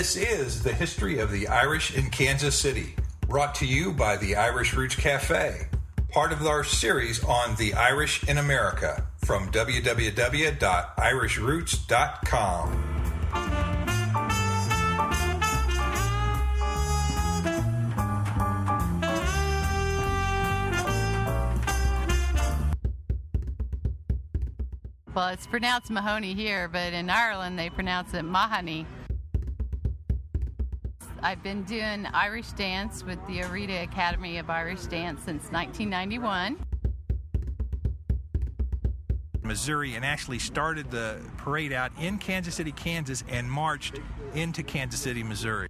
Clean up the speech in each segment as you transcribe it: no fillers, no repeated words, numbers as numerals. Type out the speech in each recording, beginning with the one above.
This is the history of the Irish in Kansas City, brought to you by the Irish Roots Cafe, part of our series on the Irish in America from www.irishroots.com. Well, it's pronounced Mahoney here, but in Ireland they pronounce it Mahoney. I've been doing Irish dance with the Arita Academy of Irish Dance since 1991. Missouri, and actually started the parade out in Kansas City, Kansas, and marched into Kansas City, Missouri.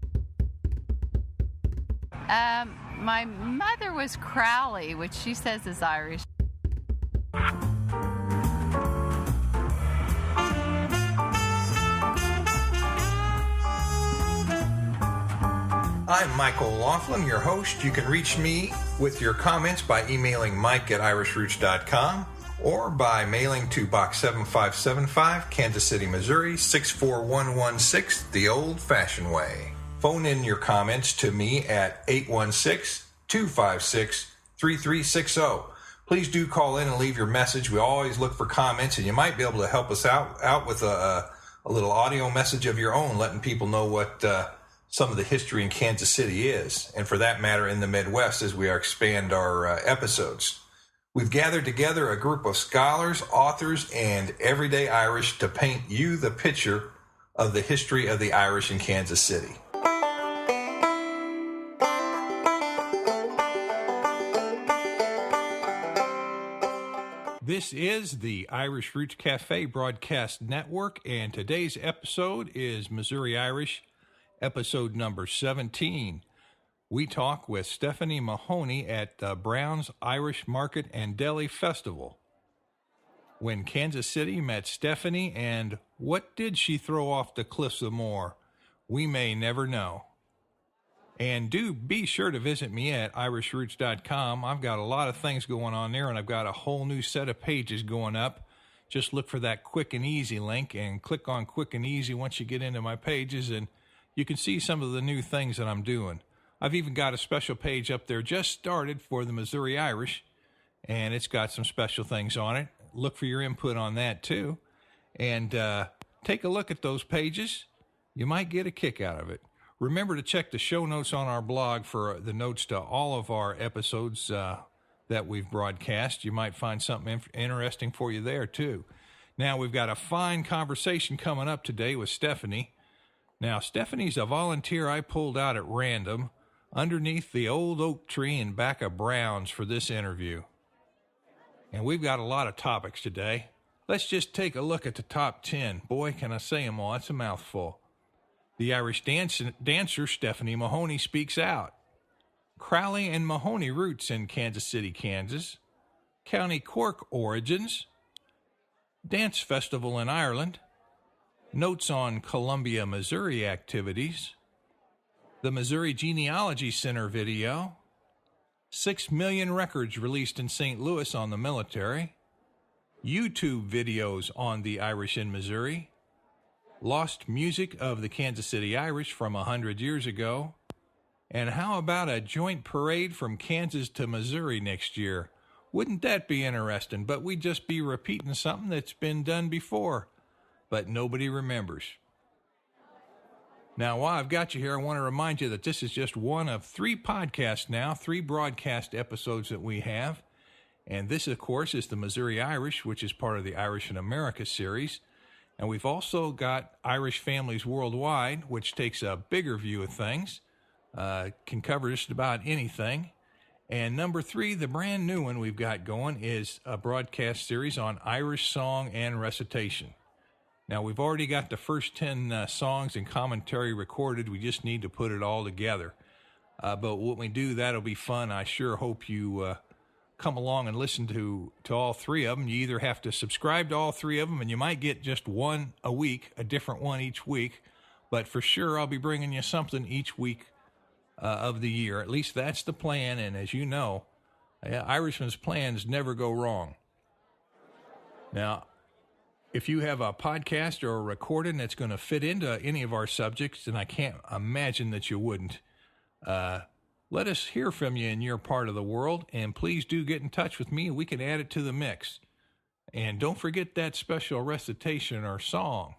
My mother was Crowley, which she says is Irish. I'm Michael Laughlin, your host. You can reach me with your comments by emailing mike@irishroots.com or by mailing to Box 7575, Kansas City, Missouri, 64116, the old-fashioned way. Phone in your comments to me at 816-256-3360. Please do call in and leave your message. We always look for comments, and you might be able to help us out with a little audio message of your own, letting people know what some of the history in Kansas City is, and for that matter in the Midwest as we expand our episodes. We've gathered together a group of scholars, authors, and everyday Irish to paint you the picture of the history of the Irish in Kansas City. This is the Irish Roots Cafe Broadcast Network, and today's episode is Missouri Irish, episode number 17. We talk with Stephanie Mahoney at the Brown's Irish Market and Deli Festival. When Kansas City met Stephanie, and what did she throw off the cliffs of Moher? We may never know. And do be sure to visit me at irishroots.com. I've got a lot of things going on there, and I've got a whole new set of pages going up. Just look for that quick and easy link and click on quick and easy once you get into my pages, and you can see some of the new things that I'm doing. I've even got a special page up there just started for the Missouri Irish, and it's got some special things on it. Look for your input on that too. And take a look at those pages. You might get a kick out of it. Remember to check the show notes on our blog for the notes to all of our episodes that we've broadcast. You might find something interesting for you there too. Now, we've got a fine conversation coming up today with Stephanie. Now, Stephanie's a volunteer I pulled out at random underneath the old oak tree in back of Brown's for this interview. And we've got a lot of topics today. Let's just take a look at the top 10. Boy, can I say them all. It's a mouthful. The Irish dancer Stephanie Mahoney speaks out. Crowley and Mahoney roots in Kansas City, Kansas. County Cork origins. Dance festival in Ireland. Notes on Columbia, Missouri activities, the Missouri Genealogy Center video, 6 million records released in St. Louis on the military, YouTube videos on the Irish in Missouri, lost music of the Kansas City Irish from 100 years ago, and how about a joint parade from Kansas to Missouri next year? Wouldn't that be interesting? But we'd just be repeating something that's been done before. But nobody remembers. Now, while I've got you here, I want to remind you that this is just one of 3 podcasts now, 3 broadcast episodes that we have. And this, of course, is the Missouri Irish, which is part of the Irish in America series. And we've also got Irish Families Worldwide, which takes a bigger view of things, can cover just about anything. And number 3, the brand new one we've got going, is a broadcast series on Irish song and recitation. Now, we've already got the first 10 songs and commentary recorded. We just need to put it all together. But when we do, that'll be fun. I sure hope you come along and listen to all 3 of them. You either have to subscribe to all 3 of them, and you might get just one a week, a different one each week. But for sure, I'll be bringing you something each week of the year. At least that's the plan. And as you know, Irishman's plans never go wrong. Now, If you have a podcast or a recording that's going to fit into any of our subjects, and I can't imagine that you wouldn't, let us hear from you in your part of the world, and please do get in touch with me. We can add it to the mix. And don't forget that special recitation or song.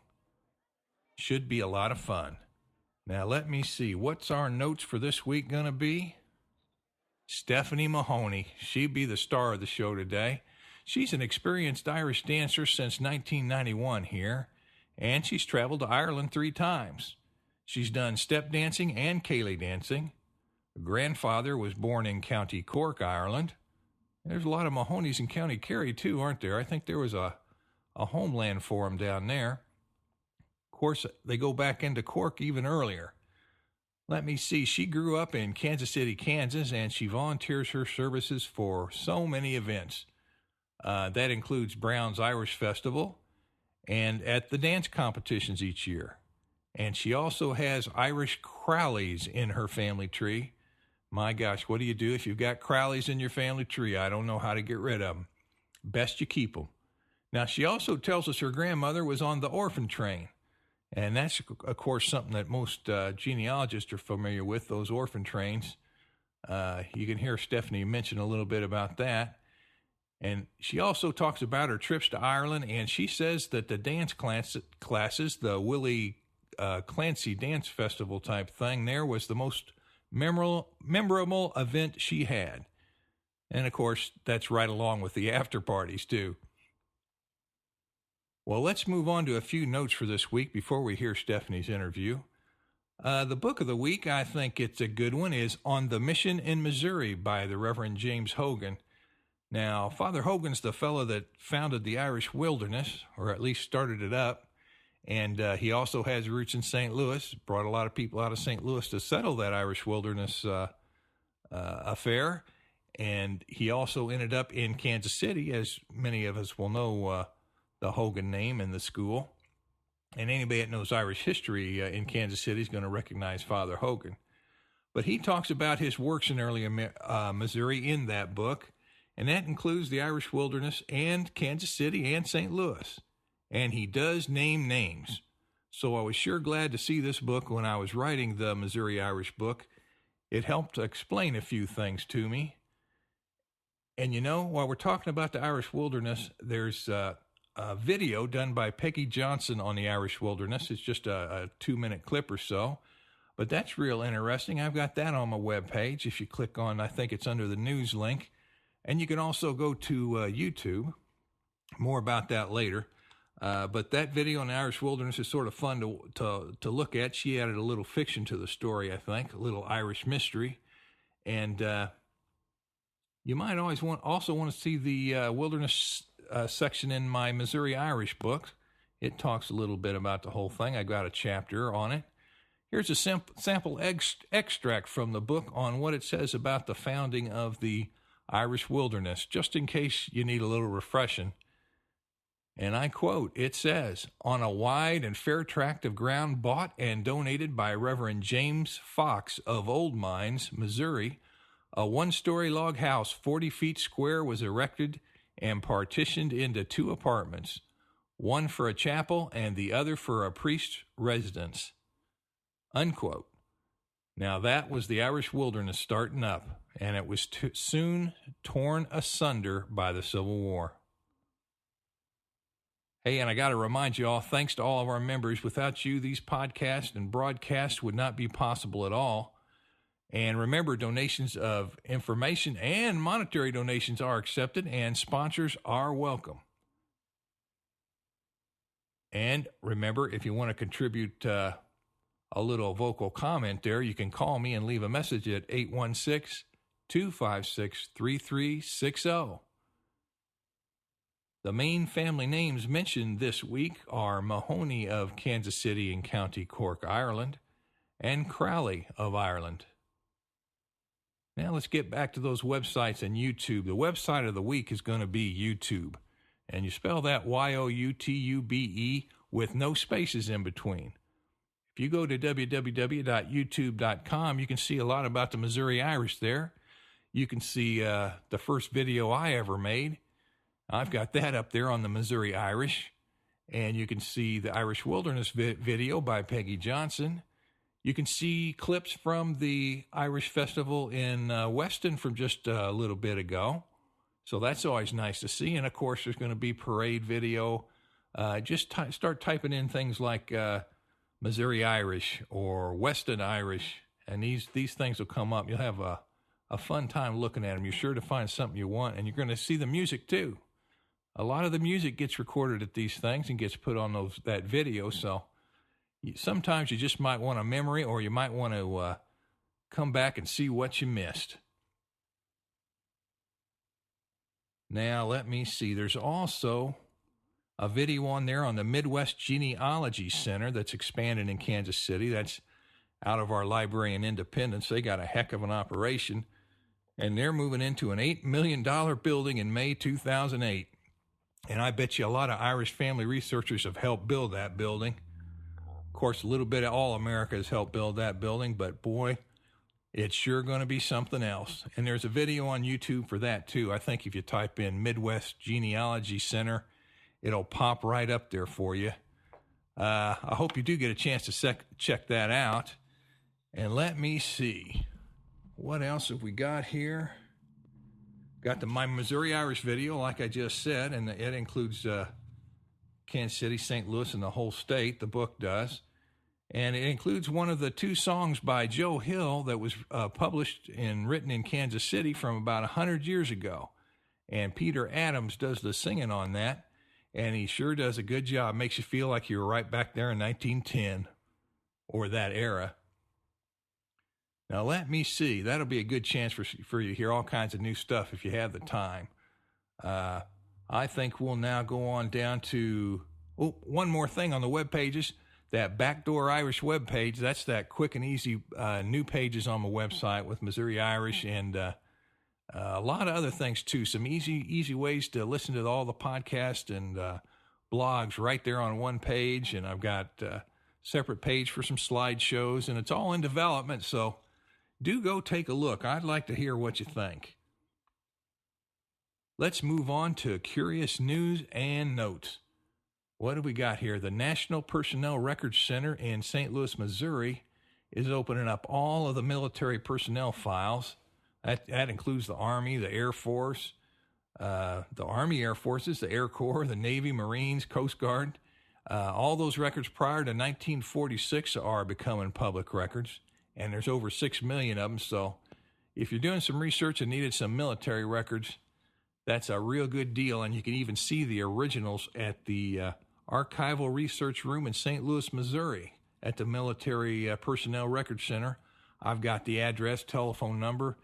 Should be a lot of fun. Now, let me see. What's our notes for this week going to be? Stephanie Mahoney. She'd be the star of the show today. She's an experienced Irish dancer since 1991 here, and she's traveled to Ireland 3 times. She's done step dancing and ceili dancing. Her grandfather was born in County Cork, Ireland. There's a lot of Mahoneys in County Kerry, too, aren't there? I think there was a homeland for them down there. Of course, they go back into Cork even earlier. Let me see. She grew up in Kansas City, Kansas, and she volunteers her services for so many events. That includes Brown's Irish Festival and at the dance competitions each year. And she also has Irish Crowleys in her family tree. My gosh, what do you do if you've got Crowleys in your family tree? I don't know how to get rid of them. Best you keep them. Now, she also tells us her grandmother was on the Orphan train. And that's, of course, something that most genealogists are familiar with, those orphan trains. You can hear Stephanie mention a little bit about that. And she also talks about her trips to Ireland, and she says that the dance classes, the Willie Clancy Dance Festival type thing there, was the most memorable event she had. And, of course, that's right along with the after parties, too. Well, let's move on to a few notes for this week before we hear Stephanie's interview. The book of the week, I think it's a good one, is On the Mission in Missouri by the Reverend James Hogan. Now, Father Hogan's the fellow that founded the Irish Wilderness, or at least started it up, and he also has roots in St. Louis, brought a lot of people out of St. Louis to settle that Irish Wilderness affair, and he also ended up in Kansas City, as many of us will know the Hogan name in the school. And anybody that knows Irish history in Kansas City is going to recognize Father Hogan. But he talks about his works in early Missouri in that book, and that includes the Irish Wilderness and Kansas City and St. Louis. And he does name names. So I was sure glad to see this book when I was writing the Missouri Irish book. It helped explain a few things to me. And you know, while we're talking about the Irish Wilderness, there's a video done by Peggy Johnson on the Irish Wilderness. It's just a 2-minute clip or so. But that's real interesting. I've got that on my webpage. If you click on, I think it's under the news link. And you can also go to YouTube. More about that later. But that video on the Irish Wilderness is sort of fun to look at. She added a little fiction to the story, I think, a little Irish mystery. And you might also want to see the wilderness section in my Missouri Irish book. It talks a little bit about the whole thing. I got a chapter on it. Here's a sample extract from the book on what it says about the founding of the Irish Wilderness, just in case you need a little refreshing. And I quote, it says, on a wide and fair tract of ground bought and donated by Reverend James Fox of Old Mines, Missouri, a 1-story log house 40 feet square was erected and partitioned into 2 apartments, one for a chapel and the other for a priest's residence. Unquote. Now that was the Irish Wilderness starting up, and it was soon torn asunder by the Civil War. Hey, and I got to remind you all, thanks to all of our members, without you, these podcasts and broadcasts would not be possible at all. And remember, donations of information and monetary donations are accepted, and sponsors are welcome. And remember, if you want to contribute a little vocal comment there, you can call me and leave a message at 816-256-3360. The main family names mentioned this week are Mahoney of Kansas City and County Cork, Ireland, and Crowley of Ireland. Now let's get back to those websites and YouTube. The website of the week is going to be YouTube. And you spell that Y-O-U-T-U-B-E with no spaces in between. If you go to www.youtube.com, you can see a lot about the Missouri Irish there. You can see the first video I ever made. I've got that up there on the Missouri Irish. And you can see the Irish Wilderness video by Peggy Johnson. You can see clips from the Irish Festival in Weston from just a little bit ago. So that's always nice to see. And, of course, there's going to be parade video. Just start typing in things like Missouri Irish or Weston Irish, and these things will come up. You'll have a fun time looking at them. You're sure to find something you want, and you're going to see the music, too. A lot of the music gets recorded at these things and gets put on that video, so sometimes you just might want a memory, or you might want to come back and see what you missed. Now, let me see. There's also a video on there on the Midwest Genealogy Center that's expanded in Kansas City. That's out of our library in Independence. They got a heck of an operation, and they're moving into an $8 million building in May 2008. And I bet you a lot of Irish family researchers have helped build that building. Of course, a little bit of All America has helped build that building, but boy, it's sure going to be something else. And there's a video on YouTube for that, too. I think if you type in Midwest Genealogy Center, it'll pop right up there for you. I hope you do get a chance to check that out. And let me see. What else have we got here? Got my Missouri Irish video, like I just said, and it includes Kansas City, St. Louis, and the whole state. The book does. And it includes one of the 2 songs by Joe Hill that was published and written in Kansas City from about 100 years ago. And Peter Adams does the singing on that, and he sure does a good job. Makes you feel like you were right back there in 1910 or that era. Now, let me see. That'll be a good chance for you to hear all kinds of new stuff if you have the time. I think we'll now go on down to, one more thing on the web pages. That Backdoor Irish web page, that's that quick and easy new pages on my website with Missouri Irish and a lot of other things, too. Some easy ways to listen to all the podcasts and blogs right there on one page. And I've got a separate page for some slideshows, and it's all in development, so do go take a look. I'd like to hear what you think. Let's move on to curious news and notes. What do we got here? The National Personnel Records Center in St. Louis, Missouri is opening up all of the military personnel files. That includes the Army, the Air Force, the Army Air Forces, the Air Corps, the Navy, Marines, Coast Guard. All those records prior to 1946 are becoming public records, and there's over 6 million of them. So if you're doing some research and needed some military records, that's a real good deal. And you can even see the originals at the Archival Research Room in St. Louis, Missouri at the Military Personnel Records Center. I've got the address, telephone number,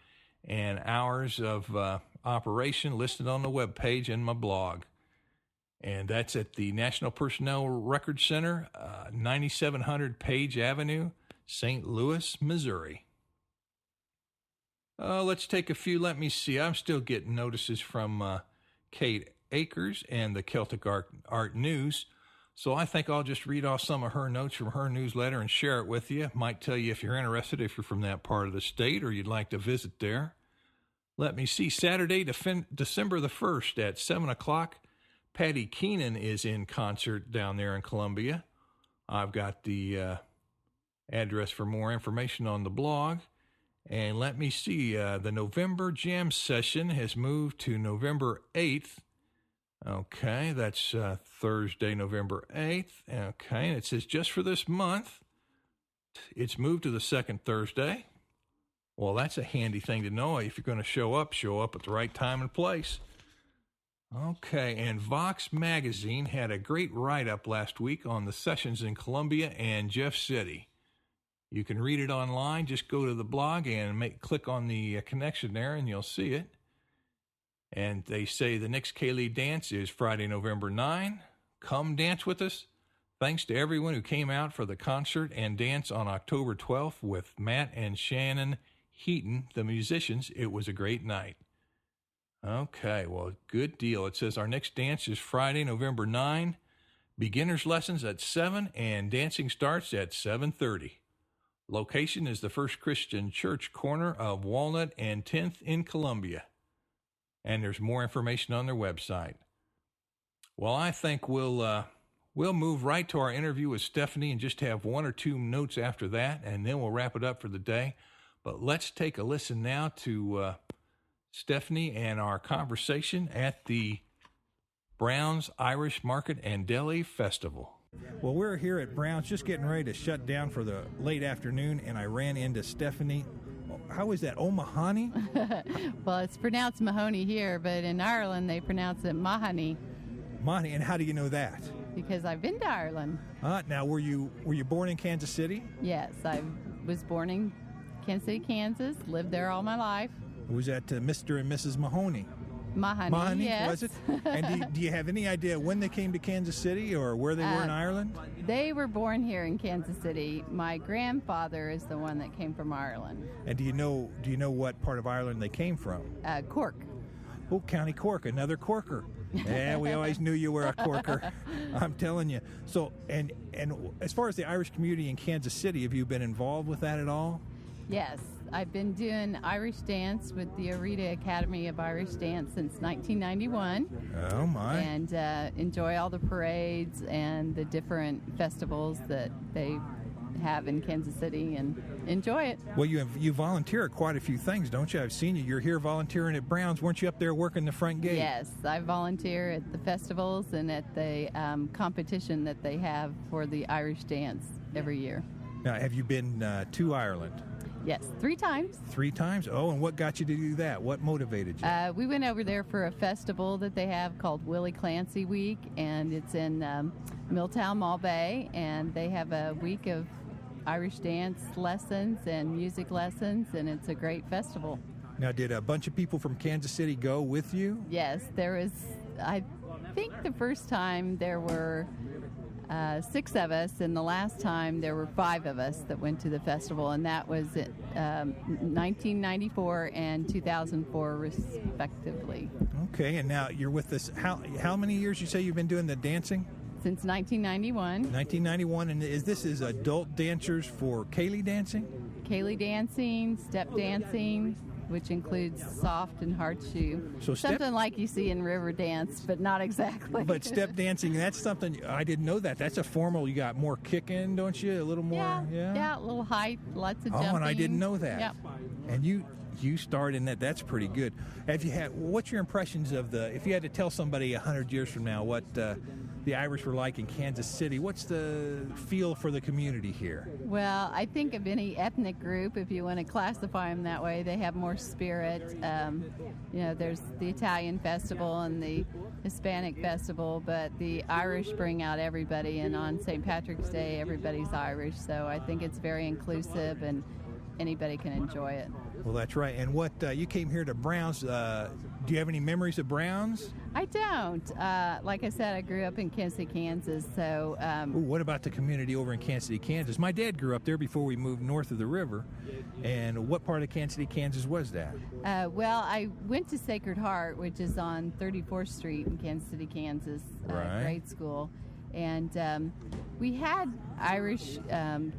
and hours of operation listed on the webpage in my blog. And that's at the National Personnel Records Center, 9700 Page Avenue, St. Louis, Missouri. Let's take a few. Let me see. I'm still getting notices from Kate Akers and the Celtic Art News. So I think I'll just read off some of her notes from her newsletter and share it with you. Might tell you if you're interested, if you're from that part of the state or you'd like to visit there. Let me see. Saturday, December the 1st at 7 o'clock, Patty Keenan is in concert down there in Columbia. I've got the address for more information on the blog. And let me see. The November Jam Session has moved to November 8th. Okay, that's Thursday, November 8th. Okay, and it says just for this month, it's moved to the second Thursday. Well, that's a handy thing to know. If you're going to show up at the right time and place. Okay, and Vox Magazine had a great write-up last week on the sessions in Columbia and Jeff City. You can read it online. Just go to the blog and click on the connection there, and you'll see it. And they say the next ceili dance is Friday, November 9. Come dance with us. Thanks to everyone who came out for the concert and dance on October 12th with Matt and Shannon Heaton, the musicians. It was a great night. Okay, well, good deal. It says our next dance is Friday, November 9. Beginner's lessons at 7 and dancing starts at 7:30. Location is the First Christian Church, corner of Walnut and 10th in Columbia. And there's more information on their website. Well, I think we'll We'll move right to our interview with Stephanie and just have one or two notes after that, and then we'll wrap it up for the day. But let's take a listen now to Stephanie and our conversation at the Brown's Irish Market and Deli Festival. Well, we're here at Brown's just getting ready to shut down for the late afternoon, and I ran into Stephanie. How is that? Mahoney? Well, it's pronounced Mahoney here, but in Ireland they pronounce it Mahoney. Mahoney, and how do you know that? Because I've been to Ireland. Now, were you born in Kansas City? Yes, I was born in Kansas City, Kansas, lived there all my life. Was that Mr. and Mrs. Mahoney? Mahoney, yes. Was it? And do you have any idea when they came to Kansas City or where they were in Ireland? They were born here in Kansas City. My grandfather is the one that came from Ireland. And do you know what part of Ireland they came from? Cork. Oh, County Cork, another Corker. Yeah, we always knew you were a Corker. I'm telling you. So, and as far as the Irish community in Kansas City, have you been involved with that at all? Yes, I've been doing Irish dance with the Arita Academy of Irish Dance since 1991. Oh, my. And enjoy all the parades and the different festivals that they have in Kansas City and enjoy it. Well, you volunteer at quite a few things, don't you? I've seen you. You're here volunteering at Brown's. Weren't you up there working the front gate? Yes, I volunteer at the festivals and at the competition that they have for the Irish dance every year. Now, have you been to Ireland? Yes, 3 times. 3 times? Oh, and what got you to do that? What motivated you? We went over there for a festival that they have called Willie Clancy Week, and it's in Milltown Mall Bay, and they have a week of Irish dance lessons and music lessons, and it's a great festival. Now, did a bunch of people from Kansas City go with you? Yes, there was, I think the first time there were 6 of us, and the last time there were 5 of us that went to the festival, and that was in 1994 and 2004 respectively. Okay, and now you're with us. How many years you say you've been doing the dancing? Since 1991. 1991, and this is adult dancers for ceili dancing? Ceili dancing, step dancing, which includes soft and hard shoe. So something like you see in river dance, but not exactly. But step dancing, that's something, I didn't know that. That's a formal, you got more kicking, don't you? A little more? Yeah, a little height, lots of jumping. Oh, and I didn't know that. Yep. And you starred in that. That's pretty good. What's your impressions of if you had to tell somebody 100 years from now what the Irish were like in Kansas City, what's the feel for the community here? Well, I think of any ethnic group, if you want to classify them that way, they have more spirit. There's the Italian festival and the Hispanic festival, but the Irish bring out everybody, and on St. Patrick's Day, everybody's Irish. So I think it's very inclusive and anybody can enjoy it. Well, that's right. And you came here to Brown's. Do you have any memories of Brown's? I don't. Like I said, I grew up in Kansas City, Kansas. So. What about the community over in Kansas City, Kansas? My dad grew up there before we moved north of the river. And what part of Kansas City, Kansas was that? Well, I went to Sacred Heart, which is on 34th Street in Kansas City, Kansas, grade school. And we had Irish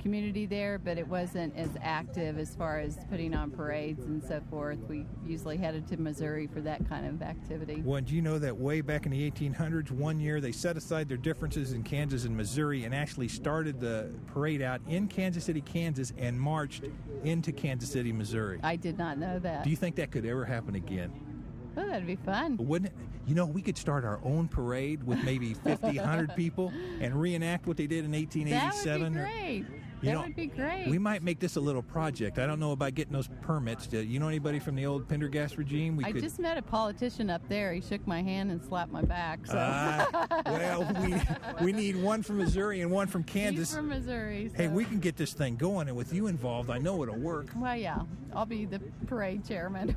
community there, but it wasn't as active as far as putting on parades and so forth. We usually headed to Missouri for that kind of activity. Well, do you know that way back in the 1800s, one year they set aside their differences in Kansas and Missouri and actually started the parade out in Kansas City, Kansas, and marched into Kansas City, Missouri? I did not know that. Do you think that could ever happen again? Well, that'd be fun. Wouldn't it? We could start our own parade with maybe 50, 100 people and reenact what they did in 1887. That would be great. That would be great. We might make this a little project. I don't know about getting those permits. Do you know anybody from the old Pendergast regime? I just met a politician up there. He shook my hand and slapped my back. So. Well, we need one from Missouri and one from Kansas. He's from Missouri. So. Hey, we can get this thing going, and with you involved, I know it'll work. Well, yeah. I'll be the parade chairman.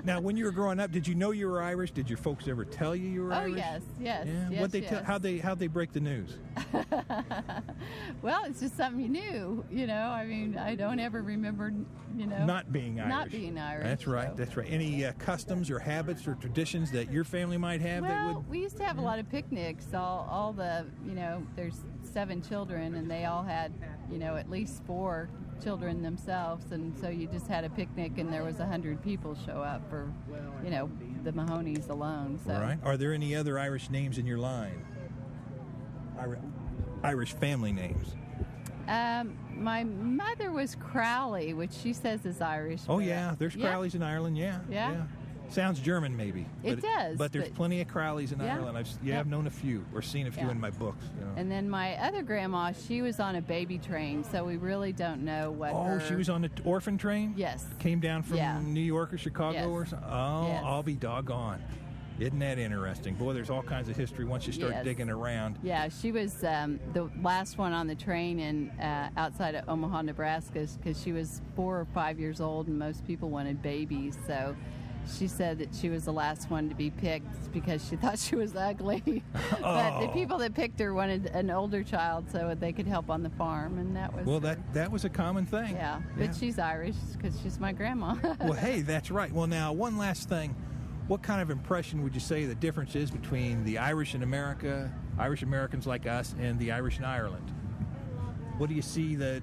Now, when you were growing up, did you know you were Irish? Did your folks ever tell you were Irish? Oh, yes. Yeah? What'd they tell? How'd they break the news? Well, it's just something you knew, I mean, I don't ever remember, Not being Irish. Not being Irish. That's right, so. That's right. Any customs or habits or traditions that your family might have that would... we used to have a lot of picnics. All the, there's 7 children, and they all had, at least 4 children themselves, and so you just had a picnic, and there was 100 people show up for, the Mahonies alone. So. All right. Are there any other Irish names in your line? Irish family names? My mother was Crowley, which she says is Irish. Oh, yeah. There's Crowleys in Ireland, Yeah. Sounds German, maybe. It does. But there's plenty of Crowleys in Ireland. I've known a few or seen a few in my books. And then my other grandma, she was on a baby train, so we really don't know what her... she was on the Orphan train? Yes. Came down from New York or Chicago or something? Oh, Yes. I'll be doggone. Isn't that interesting? Boy, there's all kinds of history once you start digging around. Yeah, she was the last one on the train in outside of Omaha, Nebraska, because she was 4 or 5 years old, and most people wanted babies, so... She said that she was the last one to be picked because she thought she was ugly. But the people that picked her wanted an older child so they could help on the farm, and that was... Well, that was a common thing. Yeah, but she's Irish because she's my grandma. Well, hey, that's right. Well, now, one last thing. What kind of impression would you say the difference is between the Irish in America, Irish Americans like us, and the Irish in Ireland? What do you see the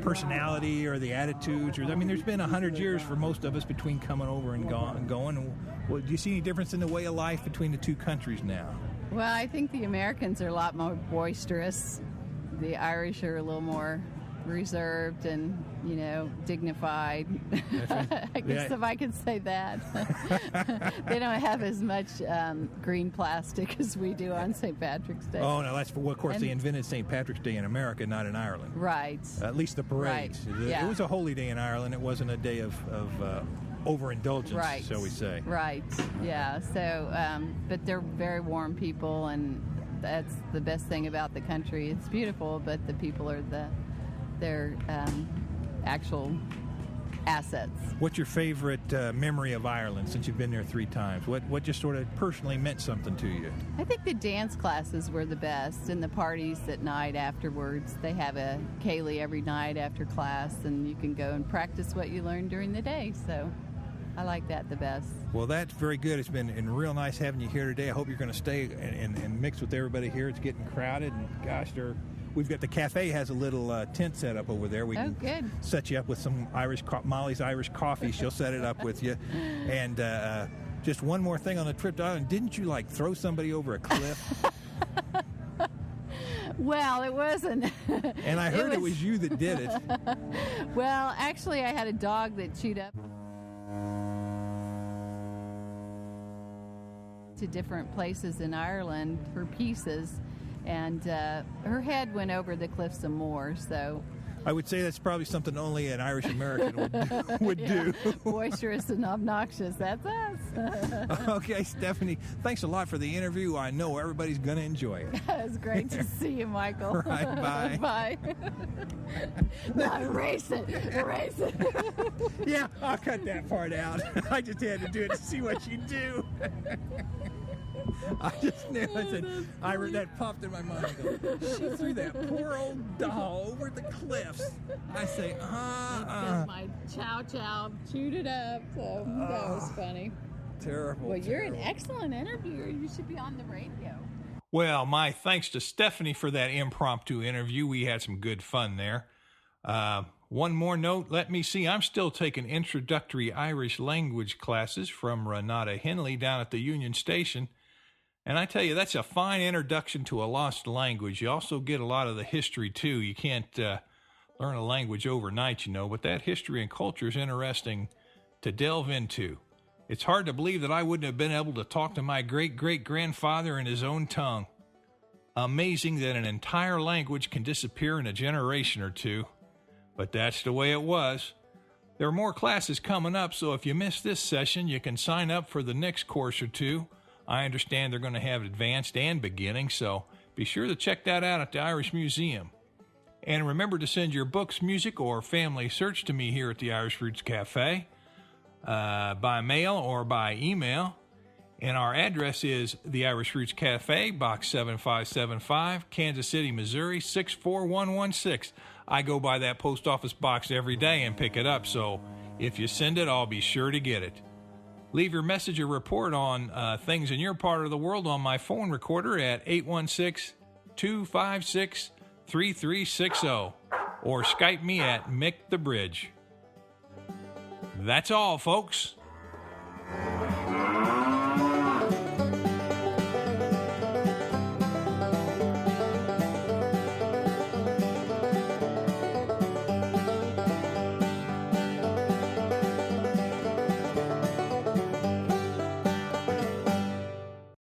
personality or the attitudes? Or, I mean, there's been 100 years for most of us between coming over and going. Well, do you see any difference in the way of life between the two countries now? Well, I think the Americans are a lot more boisterous. The Irish are a little more reserved and, dignified. I guess if I could say that. They don't have as much green plastic as we do on St. Patrick's Day. Oh, no, of course, they invented St. Patrick's Day in America, not in Ireland. Right. At least the parades. Right. It was a holy day in Ireland. It wasn't a day of overindulgence, shall we say. Right, yeah. So, but they're very warm people, and that's the best thing about the country. It's beautiful, but the people are their actual assets. What's your favorite memory of Ireland since you've been there 3 times? What just sort of personally meant something to you? I think the dance classes were the best, and the parties at night afterwards. They have a ceili every night after class, and you can go and practice what you learned during the day. So I like that the best. Well, that's very good. It's been real nice having you here today. I hope you're going to stay and mix with everybody here. It's getting crowded, and gosh, we've got the cafe has a little tent set up over there. We can good. set you up with some Molly's Irish coffee. She'll set it up with you. And just one more thing on the trip to Ireland. Didn't you throw somebody over a cliff? Well, it wasn't. And I heard it was you that did it. Well, actually, I had a dog that chewed up to different places in Ireland for pieces, and her head went over the cliff some more, so... I would say that's probably something only an Irish American would do. Boisterous and obnoxious, that's us. Okay, Stephanie, thanks a lot for the interview. I know everybody's going to enjoy it. It was great to see you, Michael. Right, bye. Bye. No, erase it. Yeah, I'll cut that part out. I just had to do it to see what you do. I just knew. I said, that popped in my mind. She threw that poor old doll over the cliffs. I say, Because my chow chewed it up, so that was funny. Terrible. Well, you're an excellent interviewer. You should be on the radio. Well, my thanks to Stephanie for that impromptu interview. We had some good fun there. One more note, let me see. I'm still taking introductory Irish language classes from Renata Henley down at the Union Station. And I tell you, that's a fine introduction to a lost language. You also get a lot of the history, too. You can't learn a language overnight, but that history and culture is interesting to delve into. It's hard to believe that I wouldn't have been able to talk to my great-great-grandfather in his own tongue. Amazing that an entire language can disappear in a generation or two. But that's the way it was. There are more classes coming up, so if you miss this session, you can sign up for the next course or two. I understand they're going to have advanced and beginning, so be sure to check that out at the Irish Museum. And remember to send your books, music, or family search to me here at the Irish Roots Cafe by mail or by email. And our address is the Irish Roots Cafe, Box 7575, Kansas City, Missouri, 64116. I go by that post office box every day and pick it up, so if you send it, I'll be sure to get it. Leave your message or report on things in your part of the world on my phone recorder at 816-256-3360 or Skype me at Mick the Bridge. That's all, folks.